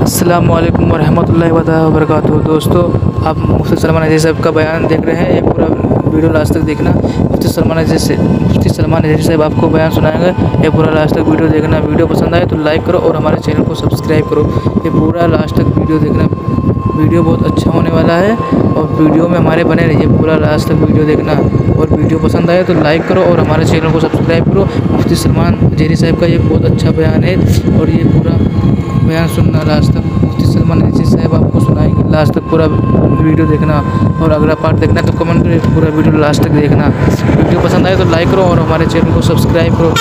السلام علیکم ورحمۃ اللہ وبرکاتہ۔ دوستو، آپ مفتی سلمان اظہری صاحب کا بیان دیکھ رہے ہیں۔ یہ پورا ویڈیو لاسٹ تک دیکھنا۔ مفتی سلمان اظہری صاحب آپ کو بیان سنائیں گے۔ یہ پورا لاسٹ تک ویڈیو دیکھنا۔ ویڈیو پسند آئے تو لائک کرو اور ہمارے چینل کو سبسکرائب کرو۔ یہ پورا لاسٹ تک ویڈیو دیکھنا۔ ویڈیو بہت اچھا ہونے والا ہے اور ویڈیو میں ہمارے بنے رہیے۔ پورا لاسٹ تک ویڈیو دیکھنا اور ویڈیو پسند آئے تو لائک کرو اور ہمارے چینل کو سبسکرائب کرو۔ مفتی سلمان اظہری صاحب کا یہ بہت اچھا بیان ہے اور یہ پورا بیان سننا لاسٹ تک۔ مفتی سلمان اظہری صاحب آپ کو سنائیں گے۔ لاسٹ تک پورا ویڈیو دیکھنا اور اگلا پارٹ دیکھنا تو کمنٹ کریں۔ پورا ویڈیو لاسٹ تک دیکھنا۔ ویڈیو پسند آئے تو لائک کرو اور ہمارے چینل کو سبسکرائب کرو۔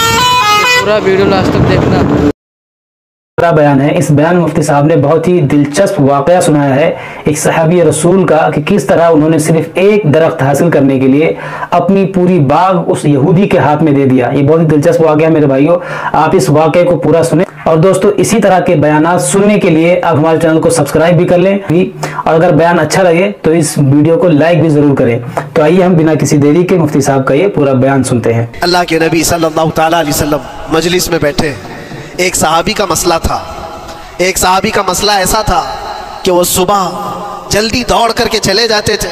پورا ویڈیو لاسٹ تک دیکھنا۔ بیان ہے۔ اس بیان میں مفتی صاحب نے بہت ہی دلچسپ واقعہ سنایا ہے ایک صحابی رسول کا، کہ کس طرح انہوں نے صرف ایک درخت حاصل کرنے کے لیے اپنی پوری باغ اس یہودی کے ہاتھ میں دے دیا۔ یہ بہت ہی دلچسپ واقعہ ہے میرے بھائیوں، آپ اس واقعے کو پورا سنیں۔ اور دوستو، اسی طرح کے بیانات سننے کے لیے آپ ہمارے چینل کو سبسکرائب بھی کر لیں اور اگر بیان اچھا لگے تو اس ویڈیو کو لائک بھی ضرور کریں۔ تو آئیے ہم بنا کسی دیری کے مفتی صاحب کا یہ پورا بیان سنتے ہیں۔ اللہ کے نبی صلی اللہ تعالیٰ علیہ وسلم مجلس میں بیٹھے، ایک صحابی کا مسئلہ تھا۔ ایک صحابی کا مسئلہ ایسا تھا کہ وہ صبح جلدی دوڑ کر کے چلے جاتے تھے۔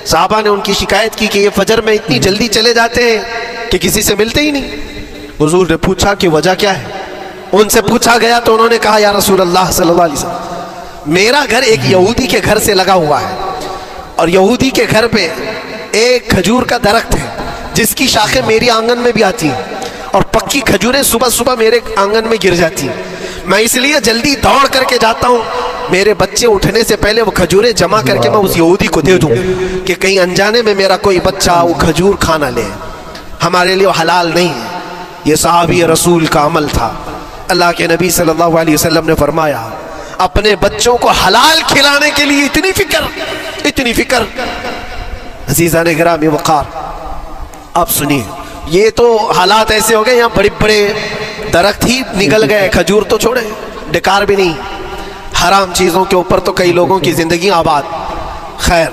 صحابہ نے ان کی شکایت کی کہ یہ فجر میں اتنی جلدی چلے جاتے ہیں کہ کسی سے ملتے ہی نہیں۔ حضور نے پوچھا کہ وجہ کیا ہے؟ ان سے پوچھا گیا تو انہوں نے کہا یا رسول اللہ صلی اللہ علیہ وسلم، میرا گھر ایک یہودی کے گھر سے لگا ہوا ہے اور یہودی کے گھر پہ ایک کھجور کا درخت ہے جس کی شاخیں میری آنگن میں بھی آتی ہیں اور پکی کھجوریں صبح صبح میرے آنگن میں گر جاتی ہیں۔ میں اس لیے جلدی دوڑ کر کے جاتا ہوں، میرے بچے اٹھنے سے پہلے وہ کھجوریں جمع کر کے میں اس یہودی کو دے دوں کہ کہیں انجانے میں میرا کوئی بچہ وہ کھجور کھانا لے۔ ہمارے لیے وہ حلال نہیں ہے۔ یہ صحابی رسول کا عمل تھا۔ اللہ کے نبی صلی اللہ علیہ وسلم نے فرمایا، اپنے بچوں کو حلال کھلانے کے لیے اتنی فکر۔ عزیزان گرامی وقار، آپ سنیے، یہ تو حالات ایسے ہو گئے، یہاں بڑے بڑے درخت ہی نگل گئے، کھجور تو چھوڑے، ڈکار بھی نہیں۔ حرام چیزوں کے اوپر تو کئی لوگوں کی زندگی آباد۔ خیر،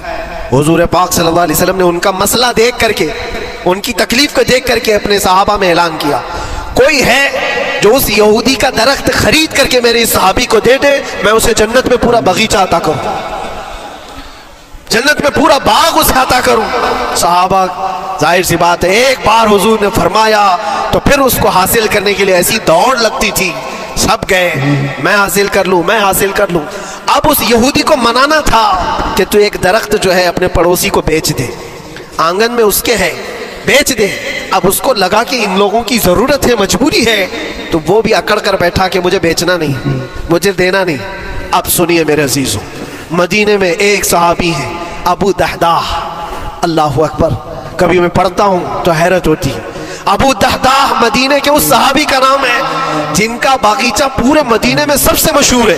حضور پاک صلی اللہ علیہ وسلم نے ان کا مسئلہ دیکھ کر کے، ان کی تکلیف کو دیکھ کر کے اپنے صحابہ میں اعلان کیا، کوئی ہے جو اس یہودی کا درخت خرید کر کے میرے اس صحابی کو دے دے، میں اسے جنت میں پورا باغیچہ عطا کروں، جنت میں پورا باغ اسے عطا کروں۔ صحابہ، ظاہر سی بات ہے، ایک بار حضور نے فرمایا تو پھر اس کو حاصل کرنے کے لیے ایسی دوڑ لگتی تھی، سب گئے، میں حاصل کر لوں۔ اب اس یہودی کو منانا تھا کہ تو ایک درخت جو ہے اپنے پڑوسی کو بیچ دے، آنگن میں اس کے ہے، بیچ دے۔ اب اس کو لگا کہ ان لوگوں کی ضرورت ہے، مجبوری ہے، تو وہ بھی اکڑ کر بیٹھا کہ مجھے بیچنا نہیں، مجھے دینا نہیں۔ اب سنیے میرے عزیزوں، مدینے میں ایک صحابی ہے ابو دحداح، اللہ اکبر، کبھی میں پڑھتا ہوں تو حیرت ہوتی ہے۔ ابو دحداح مدینے کے اس صحابی کا نام ہے جن کا باغیچہ پورے مدینے میں سب سے مشہور ہے،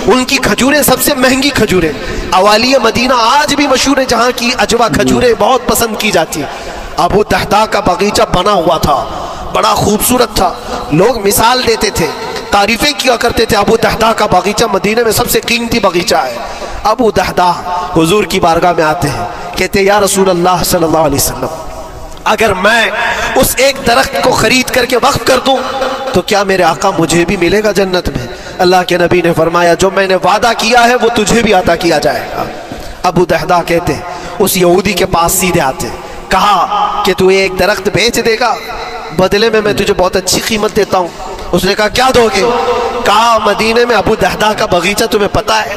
ان کی کھجوریں سب سے مہنگی کھجوریں، اوالی مدینہ آج بھی مشہور ہے، جہاں کی اجوا کھجوریں بہت پسند کی جاتی ہیں۔ ابو دحداح کا باغیچہ بنا ہوا تھا، بڑا خوبصورت تھا، لوگ مثال دیتے تھے، تعریفیں کیا کرتے تھے، ابو دحداح کا باغیچہ مدینے میں سب سے قیمتی باغیچہ ہے۔ ابو دحداح حضور کی بارگاہ میں آتے ہیں، کہتے ہیں یا رسول اللہ صلی اللہ علیہ وسلم، اگر میں اس ایک درخت کو خرید کر کے وقف کر دوں تو کیا میرے آقا مجھے بھی ملے گا جنت میں؟ اللہ کے نبی نے فرمایا، جو میں نے وعدہ کیا ہے وہ تجھے بھی عطا کیا جائے گا۔ ابو دحداح کہتے ہیں، اس یہودی کے پاس سیدھے آتے ہیں، کہا کہ تو ایک درخت بیچ دے گا، بدلے میں تجھے بہت اچھی قیمت دیتا ہوں۔ اس نے کہا کیا دو گے؟ کہا مدینے میں ابو دحداح کا باغیچہ تمہیں پتہ ہے؟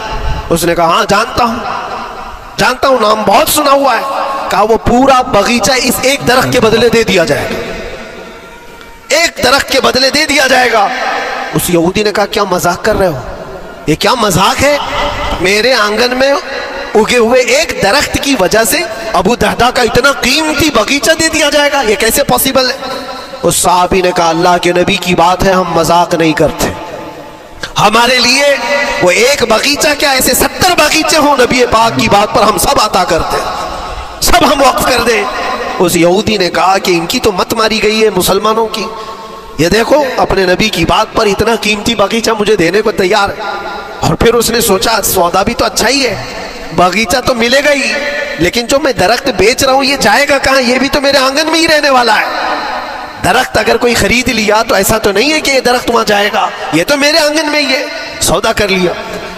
اس نے کہا ہاں جانتا ہوں، نام بہت سنا ہوا ہے۔ کہا وہ پورا باغیچہ اس ایک درخت کے بدلے دے دیا جائے گا، ایک درخت کے بدلے دے دیا جائے گا۔ اس یہودی نے کہا کیا مذاق کر رہے ہو؟ یہ کیا مذاق ہے؟ میرے آنگن میں اگے ہوئے ایک درخت کی وجہ سے ابو دحداح کا اتنا قیمتی باغیچہ دے دیا جائے گا، یہ کیسے پاسبل ہے؟ اس صحابی نے کہا اللہ کے نبی کی بات ہے، ہم مذاق نہیں کرتے، ہمارے لیے وہ ایک باغیچہ کیا، ایسے 70 باغیچے ہوں، نبی پاک کی بات پر ہم سب عطا کرتے ہیں، سب ہم وقف کر دیں۔ اس یہودی نے کہا کہ ان کی تو مت ماری گئی ہے مسلمانوں کی، یہ دیکھو اپنے نبی کی بات پر اتنا قیمتی باغیچہ مجھے دینے کو تیار ہے۔ اور پھر اس نے سوچا سودا بھی تو اچھا ہی ہے، باغیچہ تو ملے گا ہی، لیکن جو میں درخت بیچ رہا ہوں یہ جائے گا کہاں؟ یہ بھی تو میرے آنگن میں ہی رہنے والا ہے۔ درخت اگر کوئی خرید لیا تو ایسا تو نہیں ہے کہ یہ درخت وہاں جائے گا، یہ تو میرے آنگن میں ہی ہے۔ سودا کر لیا۔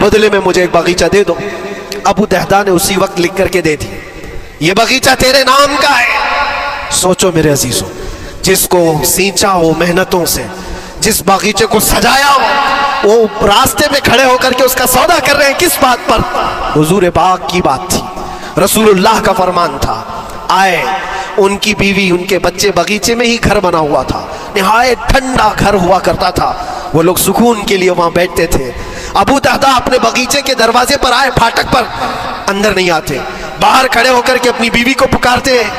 بدلے میں مجھے ایک باغیچہ دے دو۔ ابو دہدہ نے اسی وقت لکھ کر کے دے دی، یہ باغیچہ تیرے نام کا ہے۔ سوچو میرے عزیزوں، جس کو سینچا ہو محنتوں سے، جس باغیچے کو سجایا ہو، وہ راستے میں کھڑے ہو کر کے اس کا سودا کر رہے ہیں، کس بات پر؟ حضور پاک کی بات تھی، رسول اللہ کا فرمان تھا۔ آئے، ان کی بیوی ان کے بچے باغیچے میں ہی گھر بنا ہوا تھا، نہایت ٹھنڈا گھر ہوا کرتا تھا، وہ لوگ سکون کے لیے وہاں بیٹھتے تھے۔ ابو دہدہ اپنے باغیچے کے دروازے پر آئے، پھاٹک پر، اندر نہیں آتے، باہر کھڑے ہو کر کے اپنی بیوی کو پکارتے ہیں۔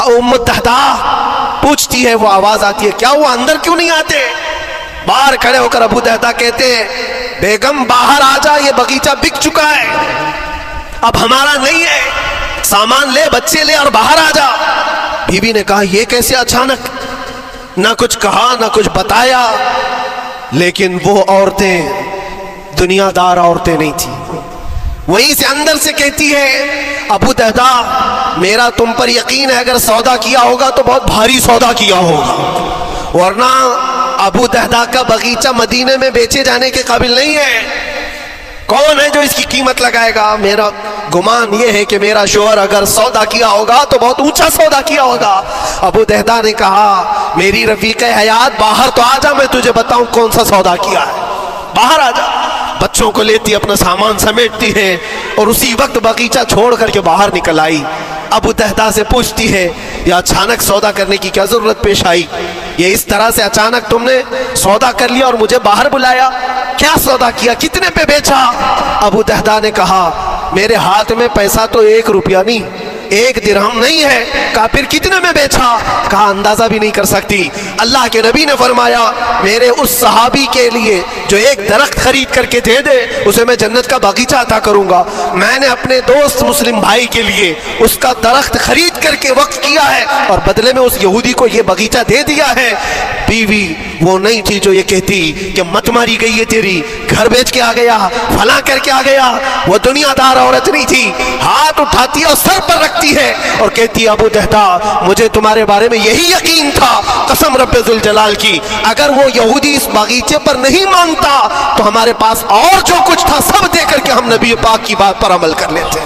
ام دہدہ پوچھتی ہے، وہ آواز آتی ہے، کیا وہ اندر کیوں نہیں آتے؟ باہر کھڑے ہو کر ابو دہدہ کہتے ہیں، بیگم باہر آ جا، یہ باغیچہ بک چکا ہے، اب ہمارا نہیں ہے، سامان لے، بچے لے اور باہر آ جا۔ بیوی نے کہا یہ کیسے اچانک؟ نہ کچھ کہا نہ کچھ بتایا، لیکن وہ عورتیں دنیا دار عورتیں نہیں تھیں، وہیں سے اندر سے کہتی ہے، ابو دہدہ میرا تم پر یقین ہے، اگر سودا کیا ہوگا تو بہت بھاری سودا کیا ہوگا، ورنہ ابو دہدہ کا باغیچہ مدینے میں بیچے جانے کے قابل نہیں ہے، کون ہے جو اس کی قیمت لگائے گا؟ میرا گمان یہ ہے کہ میرا شوہر اگر سودا کیا ہوگا تو بہت اونچا سودا کیا ہوگا۔ ابو دہدہ نے کہا، میری رفیق حیات باہر تو آ جا، میں تجھے بتاؤں کون سا سودا کیا ہے، باہر آ جا۔ بچوں کو لیتی، اپنا سامان سمیٹتی ہے اور اسی وقت باغیچہ چھوڑ کر کے باہر نکل آئی۔ ابو دہدہ سے پوچھتی ہے، یہ اچانک سودا کرنے کی کیا ضرورت پیش آئی؟ یہ اس طرح سے اچانک تم نے سودا کر لیا اور مجھے باہر بلایا، کیا سودا کیا، کتنے پہ بیچا؟ ابو دہدہ نے کہا، میرے ہاتھ میں پیسہ تو 1 روپیہ نہیں، 1 درہم نہیں ہے۔ کہا پھر کتنے میں بیچا؟ کہا اندازہ بھی نہیں کر سکتی۔ اللہ کے نبی نے فرمایا، میرے اس صحابی کے لیے جو ایک درخت خرید کر کے دے دے، اسے میں جنت کا باغیچہ عطا کروں گا۔ میں نے اپنے دوست مسلم بھائی کے لیے اس کا درخت خرید کر کے وقف کیا ہے اور بدلے میں اس یہودی کو یہ باغیچہ دے دیا ہے۔ بیوی وہ نہیں تھی جو یہ کہتی کہ مت ماری گئی ہے تیری، گھر بیچ کے آ گیا، فلاں کر کے آ گیا۔ وہ دنیا دار عورت نہیں تھی، ہاتھ اٹھاتی اور سر پر رکھتی ہے اور کہتی، ابو دہدہ مجھے تمہارے بارے میں یہی یقین تھا، قسم رب ذوالجلال کی، اگر وہ یہودی اس باغیچے پر نہیں مانتا تو ہمارے پاس اور جو کچھ تھا سب دے کر کے ہم نبی پاک کی بات پر عمل کر لیتے۔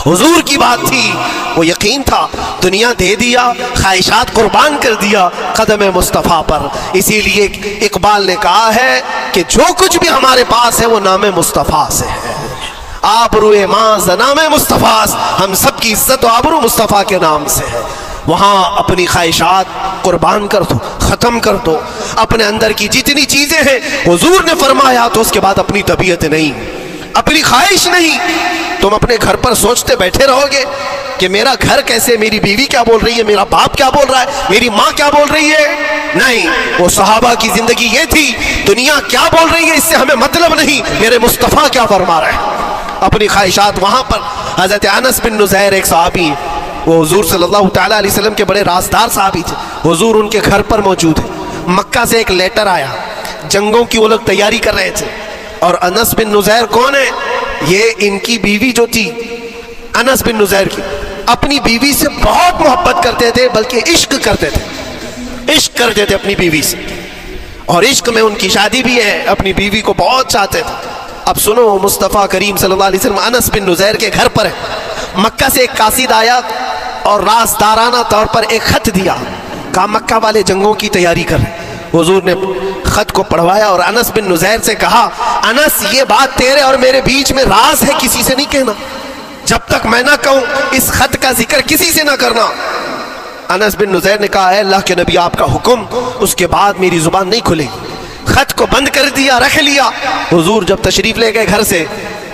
حضور کی بات تھی، وہ یقین تھا، دنیا دے دیا، خواہشات قربان کر دیا قدم مصطفیٰ پر۔ اسی لیے اقبال نے کہا ہے کہ جو کچھ بھی ہمارے پاس ہے وہ نام مصطفیٰ سے ہے، آبرو ماز نام مصطفیٰ، ہم سب کی عزت و آبرو مصطفیٰ کے نام سے ہے۔ وہاں اپنی خواہشات قربان کر دو، ختم کر دو، اپنے اندر کی جتنی چیزیں ہیں حضور نے فرمایا، تو اس کے بعد اپنی طبیعت نہیں، اپنی خواہش نہیں۔ تم اپنے گھر پر سوچتے بیٹھے رہو گے کہ میرا گھر کیسے، میری بیوی کیا بول رہی ہے، میرا باپ کیا بول رہا ہے، میری ماں کیا بول رہی ہے؟ نہیں، وہ صحابہ کی زندگی یہ تھی، دنیا کیا بول رہی ہے اس سے ہمیں مطلب نہیں، میرے مصطفیٰ کیا فرما رہے ہیں۔ اپنی خواہشات وہاں پر۔ حضرت انس بن نزیر ایک صحابی، وہ حضور صلی اللہ تعالیٰ علیہ وسلم کے بڑے رازدار صحابی تھے، حضور ان کے گھر پر موجود ہے۔ مکہ سے ایک لیٹر آیا، جنگوں کی وہ لوگ تیاری کر رہے تھے، اور انس بن نزیر کون ہے؟ یہ ان کی بیوی جو تھی انس بن نزیر کی، اپنی بیوی سے بہت محبت کرتے تھے، بلکہ عشق کرتے تھے، عشق کرتے تھے اپنی بیوی سے، اور عشق میں ان کی شادی بھی ہے، اپنی بیوی کو بہت چاہتے تھے۔ اب سنو، مصطفیٰ کریم صلی اللہ علیہ وسلم انس بن نزیر کے گھر پر ہے، مکہ سے ایک قاصد آیا اور رازدارانہ طور پر ایک خط دیا، کہا مکہ والے جنگوں کی تیاری کر رہے۔ حضور نے خط کو پڑھوایا اور انس بن نزیر سے کہا، انس یہ بات تیرے اور میرے بیچ میں راز ہے، کسی سے نہیں کہنا، جب تک میں نہ کہوں اس خط کا ذکر کسی سے نہ کرنا۔ انس بن نزیر نے کہا، اے اللہ کے نبی آپ کا حکم، اس کے بعد میری زبان نہیں کھلے گی۔ خط کو بند کر دیا، رکھ لیا۔ حضور جب تشریف لے گئے گھر سے،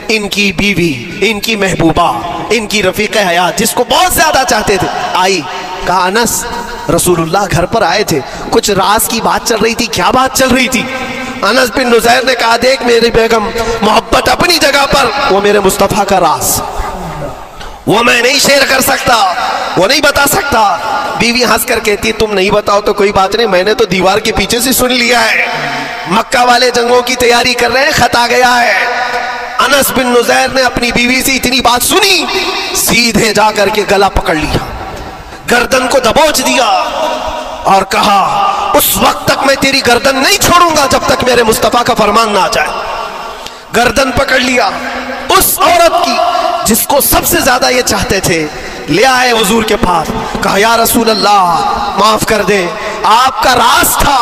ان کی بیوی، ان کی محبوبہ، ان کی رفیق حیات جس کو بہت زیادہ چاہتے تھے، آئی، کہا انس رسول اللہ گھر پر آئے تھے، کچھ راز کی بات چل رہی تھی، کیا بات چل رہی تھی؟ انس بن نزیر نے کہا، دیکھ میری بیگم، محبت اپنی جگہ پر، وہ میرے مصطفیٰ کا راز، وہ میں نہیں شیئر کر سکتا، وہ نہیں بتا سکتا۔ بیوی ہنس کر کہتی، تم نہیں بتاؤ تو کوئی بات نہیں، میں نے تو دیوار کے پیچھے سے سن لیا ہے، مکہ والے جنگوں کی تیاری کر رہے ہیں، خط آ گیا ہے۔ انس بن نزیر نے اپنی بیوی سے اتنی بات سنی، سیدھے جا کر کے گلا پکڑ لیا، گردن کو دبوچ دیا اور کہا اس وقت تک میں تیری گردن نہیں چھوڑوں گا جب تک میرے مصطفیٰ کا فرمان نہ آ جائے. گردن پکڑ لیا اس عورت کی جس کو سب سے زیادہ یہ چاہتے تھے, لے آئے حضور کے پاس. کہا یا رسول اللہ معاف کر دیں, آپ کا راز تھا,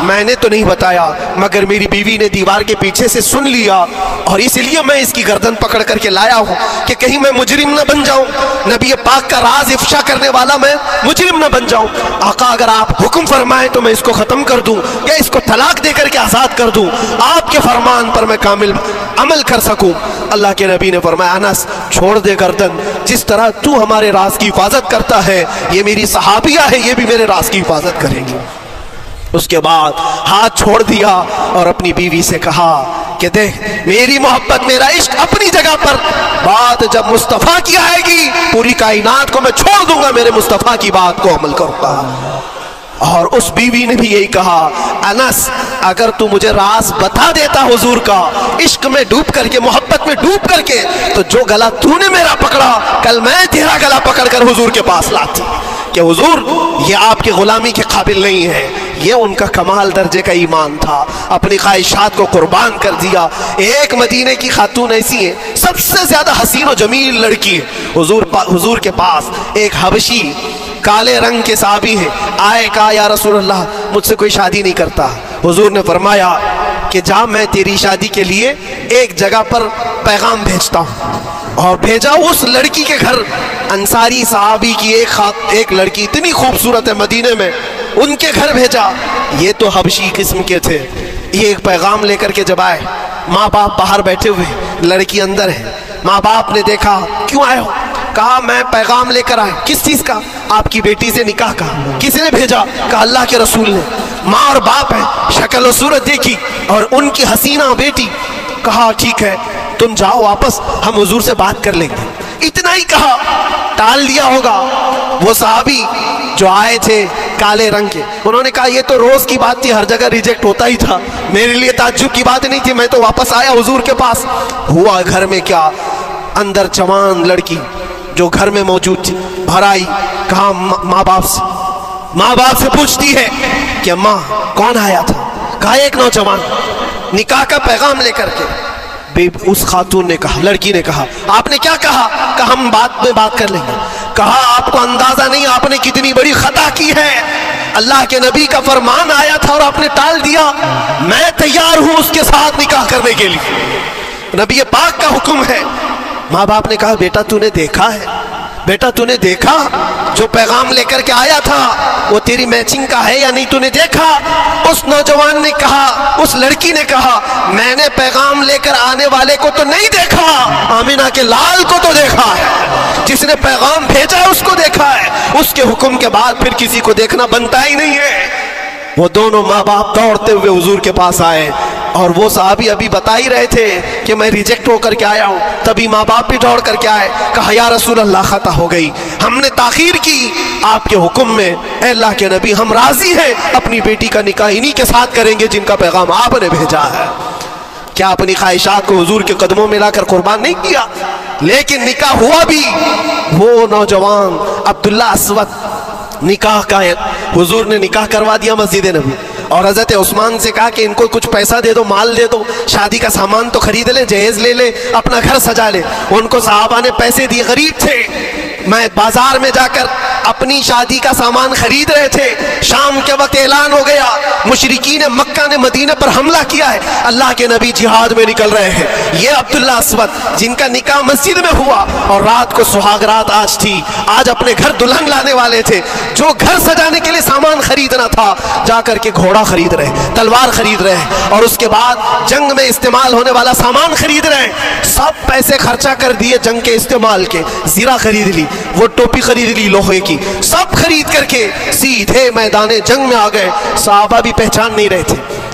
میں نے تو نہیں بتایا, مگر میری بیوی نے دیوار کے پیچھے سے سن لیا اور اس لیے میں اس کی گردن پکڑ کر کے لایا ہوں کہ کہیں میں مجرم نہ بن جاؤں, نبی پاک کا راز افشا کرنے والا میں مجرم نہ بن جاؤں. آقا اگر آپ حکم فرمائیں تو میں اس کو ختم کر دوں یا اس کو طلاق دے کر کے آزاد کر دوں, آپ کے فرمان پر میں کامل عمل کر سکوں. اللہ کے نبی نے فرمایا انس چھوڑ دے گردن, جس طرح تو ہمارے راز کی حفاظت کرتا ہے یہ میری صحابیہ ہے, یہ بھی میرے راز کی حفاظت کرے گی. اس کے بعد ہاتھ چھوڑ دیا اور اپنی بیوی سے کہا کہ دیکھ میری محبت میرا عشق اپنی جگہ پر, بات جب مصطفیٰ کی آئے گی پوری کائنات کو میں چھوڑ دوں گا, میرے مصطفیٰ کی بات کو عمل کروں گا. اور اس بیوی نے بھی یہی کہا انس اگر تو مجھے راز بتا دیتا حضور کا, عشق میں ڈوب کر کے محبت میں ڈوب کر کے, تو جو گلا تو نے میرا پکڑا کل میں تیرا گلا پکڑ کر حضور کے پاس لاتی کہ حضور یہ آپ کی غلامی کے قابل نہیں ہے. یہ ان کا کمال درجے کا ایمان تھا, اپنی خواہشات کو قربان کر دیا. ایک مدینے کی خاتون ایسی ہے سب سے زیادہ حسین و جمیل لڑکی ہے, حضور کے پاس ایک حبشی کالے رنگ کے صحابی ہے, آئے کہا یا رسول اللہ مجھ سے کوئی شادی نہیں کرتا. حضور نے فرمایا کہ جا میں تیری شادی کے لیے ایک جگہ پر پیغام بھیجتا ہوں, اور بھیجا اس لڑکی کے گھر. انصاری صحابی کی ایک لڑکی اتنی خوبصورت ہے مدینے میں, ان کے گھر بھیجا. یہ تو حبشی قسم کے تھے. یہ ایک پیغام لے کر کے جب آئے, ماں باپ باہر بیٹھے ہوئے, لڑکی اندر ہے. ماں باپ نے دیکھا کیوں آئے ہو, کہا میں پیغام لے کر آئے. کس چیز کا؟ آپ کی بیٹی سے نکاح کا. کس نے بھیجا؟ کہا اللہ کے رسول نے. ماں اور باپ ہے, شکل و صورت دیکھی اور ان کی حسینہ بیٹی. کہا ٹھیک ہے تم جاؤ واپس, ہم حضور سے بات کر لیں گے. اتنا ہی کہا, ٹال دیا ہوگا. وہ صحابی جو آئے تھے کالے رنگ کے, انہوں نے کہا یہ تو روز کی بات تھی, ہر جگہ ریجیکٹ ہوتا ہی تھا, میرے لیے تعجب کی بات نہیں تھی, میں تو واپس آیا حضور کے پاس. ہوا گھر میں کیا, اندر جوان لڑکی جو گھر میں موجود تھی بھر آئی. کہا ماں باپ سے پوچھتی ہے کہ ماں کون آیا تھا؟ کہا ایک نوجوان نکاح کا پیغام لے کر کے. اس خاتون نے کہا, لڑکی نے کہا آپ نے کیا کہا؟ کہا ہم بعد میں بات کر لیں گے. کہا آپ کو اندازہ نہیں آپ نے کتنی بڑی خطا کی ہے, اللہ کے نبی کا فرمان آیا تھا اور آپ نے ٹال دیا. میں تیار ہوں اس کے ساتھ نکاح کرنے کے لیے, نبی پاک کا حکم ہے. ماں باپ نے کہا بیٹا تو نے دیکھا ہے, بیٹا تو نے دیکھا جو پیغام لے کر کے آیا تھا وہ تیری میچنگ کا ہے یا نہیں, تو نے دیکھا؟ اس نوجوان نے کہا, اس لڑکی نے کہا میں نے پیغام لے کر آنے والے کو تو نہیں دیکھا, آمینہ کے لال کو تو دیکھا ہے, جس نے پیغام بھیجا ہے اس کو دیکھا ہے. اس کے حکم کے بعد پھر کسی کو دیکھنا بنتا ہی نہیں ہے. وہ دونوں ماں باپ دوڑتے ہوئے حضور کے پاس آئے, اور وہ صحابی ابھی بتا ہی رہے تھے کہ میں ریجیکٹ ہو کر کے آیا ہوں, تبھی ماں باپ بھی دوڑ کر کے آئے. کہا یا رسول اللہ خطا ہو گئی, ہم نے تاخیر کی آپ کے حکم میں, اے اللہ کے نبی ہم راضی ہیں, اپنی بیٹی کا نکاح انہی کے ساتھ کریں گے جن کا پیغام آپ نے بھیجا ہے. کیا اپنی خواہشات کو حضور کے قدموں میں لا کر قربان نہیں کیا؟ لیکن نکاح ہوا بھی. وہ نوجوان عبداللہ اسود نکاح کا ہے, حضور نے نکاح کروا دیا مسجد نبی, اور حضرت عثمان سے کہا کہ ان کو کچھ پیسہ دے دو, مال دے دو, شادی کا سامان تو خرید لے, جہیز لے لے, اپنا گھر سجا لے. ان کو صحابہ نے پیسے دیے, غریب تھے, میں بازار میں جا کر اپنی شادی کا سامان خرید رہے تھے. شام کے وقت اعلان ہو گیا مشرکین مکہ نے مدینہ پر حملہ کیا ہے, اللہ کے نبی جہاد میں نکل رہے ہیں. یہ عبداللہ اسود جن کا نکاح مسجد میں ہوا اور رات کو سہاگ رات آج تھی, آج اپنے گھر دلہن لانے والے تھے, جو گھر سجانے کے لیے سامان خریدنا تھا جا کر کے گھوڑا خرید رہے, تلوار خرید رہے, اور اس کے بعد جنگ میں استعمال ہونے والا سامان خرید رہے. سب پیسے خرچہ کر دیے جنگ کے استعمال کے, زیرہ خرید لی, وہ ٹوپی خرید لی لوہے کی, سب خرید کر کے سیدھے میدان جنگ میں آ گئے. صحابہ بھی پہچان نہیں رہے تھے,